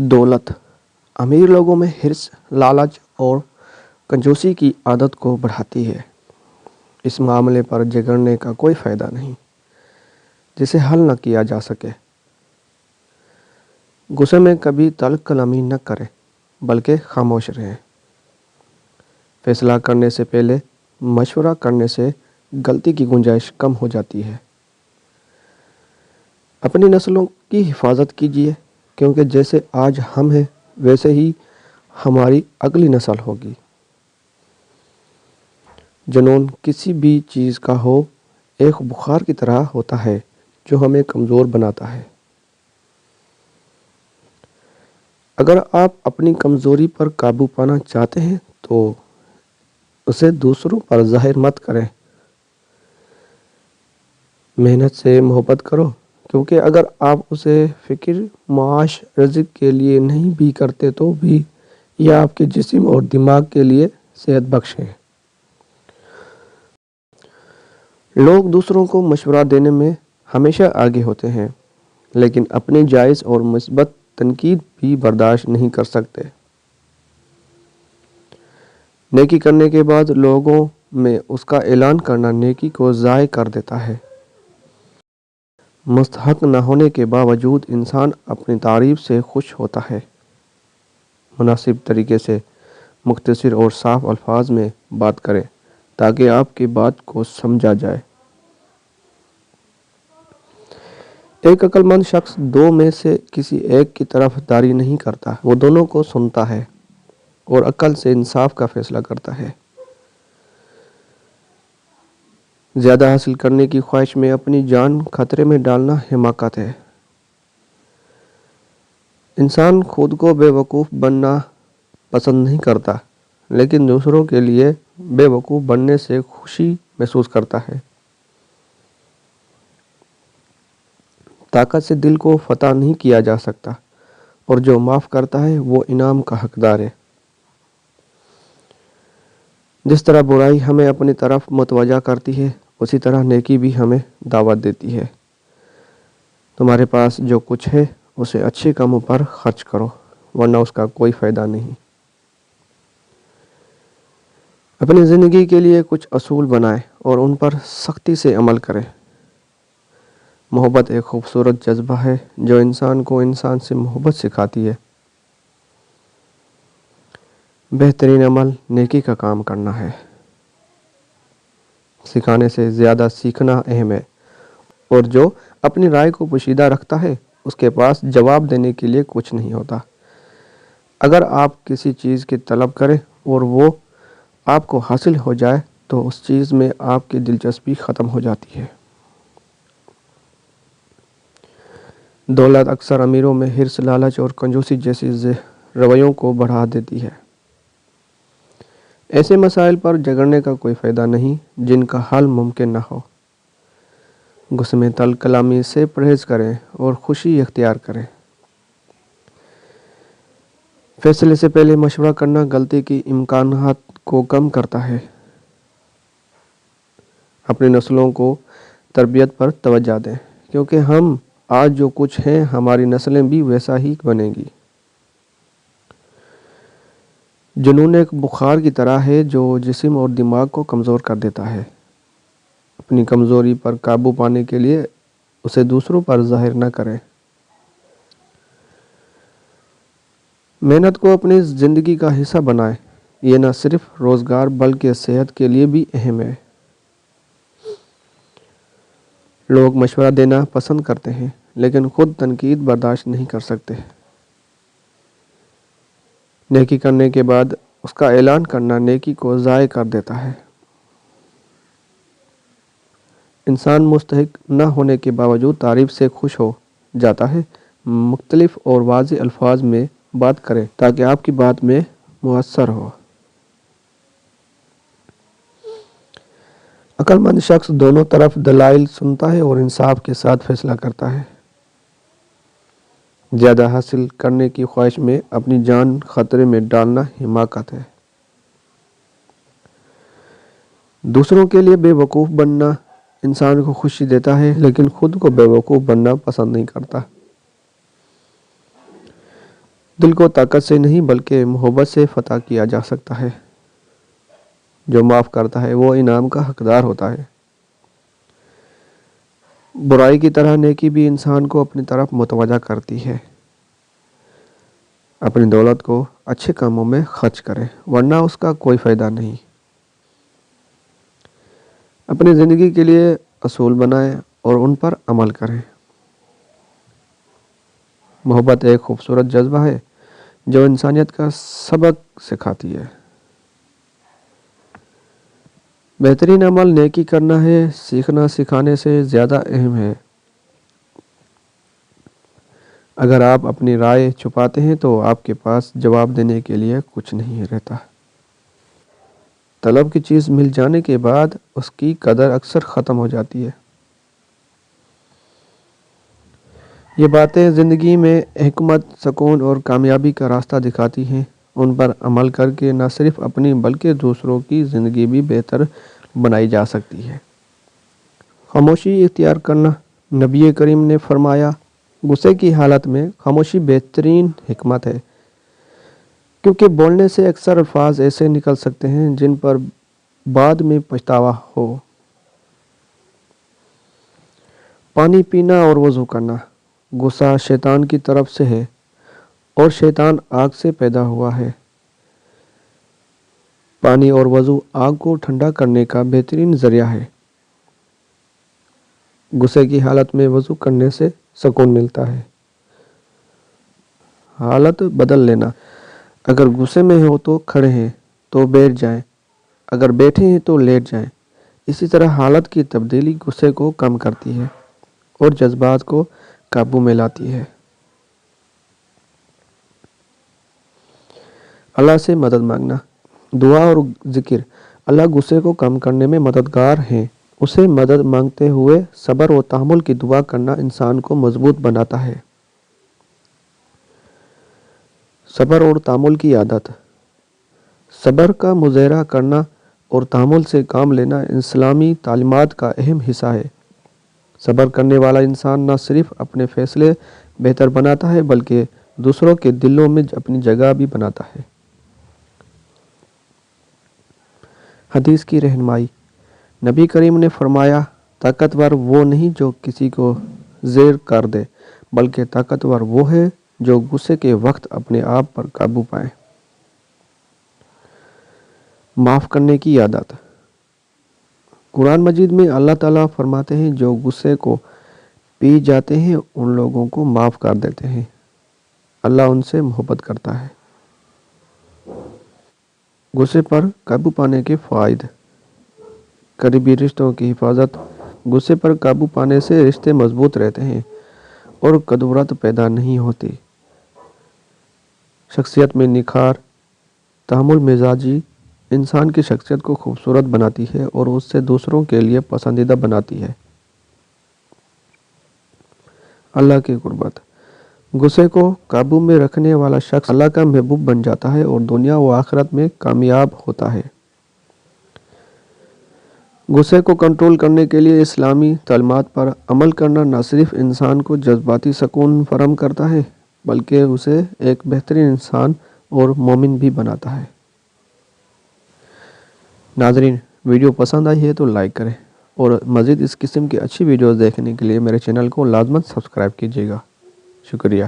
دولت امیر لوگوں میں حرص، لالچ اور کنجوسی کی عادت کو بڑھاتی ہے۔ اس معاملے پر جھگڑنے کا کوئی فائدہ نہیں جسے حل نہ کیا جا سکے۔ غصے میں کبھی تلخ کلامی نہ کریں بلکہ خاموش رہیں۔ فیصلہ کرنے سے پہلے مشورہ کرنے سے غلطی کی گنجائش کم ہو جاتی ہے۔ اپنی نسلوں کی حفاظت کیجیے، کیونکہ جیسے آج ہم ہیں ویسے ہی ہماری اگلی نسل ہوگی۔ جنون کسی بھی چیز کا ہو ایک بخار کی طرح ہوتا ہے جو ہمیں کمزور بناتا ہے۔ اگر آپ اپنی کمزوری پر قابو پانا چاہتے ہیں تو اسے دوسروں پر ظاہر مت کریں۔ محنت سے محبت کرو، کیونکہ اگر آپ اسے فکر، معاش، رزق کے لیے نہیں بھی کرتے تو بھی یہ آپ کے جسم اور دماغ کے لیے صحت بخش ہے۔ لوگ دوسروں کو مشورہ دینے میں ہمیشہ آگے ہوتے ہیں، لیکن اپنی جائز اور مثبت تنقید بھی برداشت نہیں کر سکتے۔ نیکی کرنے کے بعد لوگوں میں اس کا اعلان کرنا نیکی کو ضائع کر دیتا ہے۔ مستحق نہ ہونے کے باوجود انسان اپنی تعریف سے خوش ہوتا ہے۔ مناسب طریقے سے مختصر اور صاف الفاظ میں بات کریں تاکہ آپ کی بات کو سمجھا جائے۔ ایک عقل مند شخص دو میں سے کسی ایک کی طرف داری نہیں کرتا، وہ دونوں کو سنتا ہے اور عقل سے انصاف کا فیصلہ کرتا ہے۔ زیادہ حاصل کرنے کی خواہش میں اپنی جان خطرے میں ڈالنا حماقت ہے۔ انسان خود کو بے وقوف بننا پسند نہیں کرتا، لیکن دوسروں کے لیے بے وقوف بننے سے خوشی محسوس کرتا ہے۔ طاقت سے دل کو فتح نہیں کیا جا سکتا، اور جو معاف کرتا ہے وہ انعام کا حقدار ہے۔ جس طرح برائی ہمیں اپنی طرف متوجہ کرتی ہے، اسی طرح نیکی بھی ہمیں دعوت دیتی ہے۔ تمہارے پاس جو کچھ ہے اسے اچھے کاموں پر خرچ کرو، ورنہ اس کا کوئی فائدہ نہیں۔ اپنی زندگی کے لیے کچھ اصول بنائیں اور ان پر سختی سے عمل کریں۔ محبت ایک خوبصورت جذبہ ہے جو انسان کو انسان سے محبت سکھاتی ہے۔ بہترین عمل نیکی کا کام کرنا ہے۔ سکھانے سے زیادہ سیکھنا اہم ہے، اور جو اپنی رائے کو پوشیدہ رکھتا ہے اس کے پاس جواب دینے کے لیے کچھ نہیں ہوتا۔ اگر آپ کسی چیز کی طلب کریں اور وہ آپ کو حاصل ہو جائے تو اس چیز میں آپ کی دلچسپی ختم ہو جاتی ہے۔ دولت اکثر امیروں میں حرص، لالچ اور کنجوسی جیسی رویوں کو بڑھا دیتی ہے۔ ایسے مسائل پر جھگڑنے کا کوئی فائدہ نہیں جن کا حل ممکن نہ ہو۔ غصے میں تلخ کلامی سے پرہیز کریں اور خوشی اختیار کریں۔ فیصلے سے پہلے مشورہ کرنا غلطی کے امکانات کو کم کرتا ہے۔ اپنی نسلوں کو تربیت پر توجہ دیں، کیونکہ ہم آج جو کچھ ہیں ہماری نسلیں بھی ویسا ہی بنیں گی۔ جنون ایک بخار کی طرح ہے جو جسم اور دماغ کو کمزور کر دیتا ہے۔ اپنی کمزوری پر قابو پانے کے لیے اسے دوسروں پر ظاہر نہ کریں۔ محنت کو اپنی زندگی کا حصہ بنائیں، یہ نہ صرف روزگار بلکہ صحت کے لیے بھی اہم ہے۔ لوگ مشورہ دینا پسند کرتے ہیں لیکن خود تنقید برداشت نہیں کر سکتے۔ نیکی کرنے کے بعد اس کا اعلان کرنا نیکی کو ضائع کر دیتا ہے۔ انسان مستحق نہ ہونے کے باوجود تعریف سے خوش ہو جاتا ہے۔ مختلف اور واضح الفاظ میں بات کریں تاکہ آپ کی بات میں مؤثر ہو۔ عقل مند شخص دونوں طرف دلائل سنتا ہے اور انصاف کے ساتھ فیصلہ کرتا ہے۔ زیادہ حاصل کرنے کی خواہش میں اپنی جان خطرے میں ڈالنا حماقت ہے۔ دوسروں کے لیے بے وقوف بننا انسان کو خوشی دیتا ہے، لیکن خود کو بے وقوف بننا پسند نہیں کرتا۔ دل کو طاقت سے نہیں بلکہ محبت سے فتح کیا جا سکتا ہے۔ جو معاف کرتا ہے وہ انعام کا حقدار ہوتا ہے۔ برائی کی طرح نیکی بھی انسان کو اپنی طرف متوجہ کرتی ہے۔ اپنی دولت کو اچھے کاموں میں خرچ کرے ورنہ اس کا کوئی فائدہ نہیں۔ اپنی زندگی کے لیے اصول بنائیں اور ان پر عمل کریں۔ محبت ایک خوبصورت جذبہ ہے جو انسانیت کا سبق سکھاتی ہے۔ بہترین عمل نیکی کرنا ہے، سیکھنا سکھانے سے زیادہ اہم ہے۔ اگر آپ اپنی رائے چھپاتے ہیں تو آپ کے پاس جواب دینے کے لیے کچھ نہیں رہتا۔ طلب کی چیز مل جانے کے بعد اس کی قدر اکثر ختم ہو جاتی ہے۔ یہ باتیں زندگی میں حکمت، سکون اور کامیابی کا راستہ دکھاتی ہیں۔ ان پر عمل کر کے نہ صرف اپنی بلکہ دوسروں کی زندگی بھی بہتر بنائی جا سکتی ہے۔ خاموشی اختیار کرنا۔ نبی کریم نے فرمایا، غصے کی حالت میں خاموشی بہترین حکمت ہے، کیونکہ بولنے سے اکثر الفاظ ایسے نکل سکتے ہیں جن پر بعد میں پچھتاوا ہو۔ پانی پینا اور وضو کرنا۔ غصہ شیطان کی طرف سے ہے اور شیطان آگ سے پیدا ہوا ہے۔ پانی اور وضو آگ کو ٹھنڈا کرنے کا بہترین ذریعہ ہے۔ غصے کی حالت میں وضو کرنے سے سکون ملتا ہے۔ حالت بدل لینا۔ اگر غصے میں ہو تو کھڑے ہیں تو بیٹھ جائیں، اگر بیٹھے ہیں تو لیٹ جائیں۔ اسی طرح حالت کی تبدیلی غصے کو کم کرتی ہے اور جذبات کو قابو میں لاتی ہے۔ اللہ سے مدد مانگنا۔ دعا اور ذکر۔ اللہ غصے کو کم کرنے میں مددگار ہیں۔ اسے مدد مانگتے ہوئے صبر و تحمل کی دعا کرنا انسان کو مضبوط بناتا ہے۔ صبر اور تحمل کی عادت۔ صبر کا مظاہرہ کرنا اور تحمل سے کام لینا اسلامی تعلیمات کا اہم حصہ ہے۔ صبر کرنے والا انسان نہ صرف اپنے فیصلے بہتر بناتا ہے بلکہ دوسروں کے دلوں میں اپنی جگہ بھی بناتا ہے۔ حدیث کی رہنمائی۔ نبی کریم نے فرمایا، طاقتور وہ نہیں جو کسی کو زیر کر دے، بلکہ طاقتور وہ ہے جو غصے کے وقت اپنے آپ پر قابو پائے۔ معاف کرنے کی عادت۔ قرآن مجید میں اللہ تعالیٰ فرماتے ہیں، جو غصے کو پی جاتے ہیں ان لوگوں کو معاف کر دیتے ہیں، اللہ ان سے محبت کرتا ہے۔ غصے پر قابو پانے کے فوائد۔ قریبی رشتوں کی حفاظت۔ غصے پر قابو پانے سے رشتے مضبوط رہتے ہیں اور کدورت پیدا نہیں ہوتی۔ شخصیت میں نکھار۔ تحمل مزاجی انسان کی شخصیت کو خوبصورت بناتی ہے اور اس سے دوسروں کے لیے پسندیدہ بناتی ہے۔ اللہ کی قربت۔ غصے کو قابو میں رکھنے والا شخص اللہ کا محبوب بن جاتا ہے اور دنیا و آخرت میں کامیاب ہوتا ہے۔ غصے کو کنٹرول کرنے کے لیے اسلامی تعلیمات پر عمل کرنا نہ صرف انسان کو جذباتی سکون فراہم کرتا ہے بلکہ اسے ایک بہترین انسان اور مومن بھی بناتا ہے۔ ناظرین، ویڈیو پسند آئی ہے تو لائک کریں اور مزید اس قسم کی اچھی ویڈیوز دیکھنے کے لیے میرے چینل کو لازماً سبسکرائب کیجیے گا۔ شکریہ۔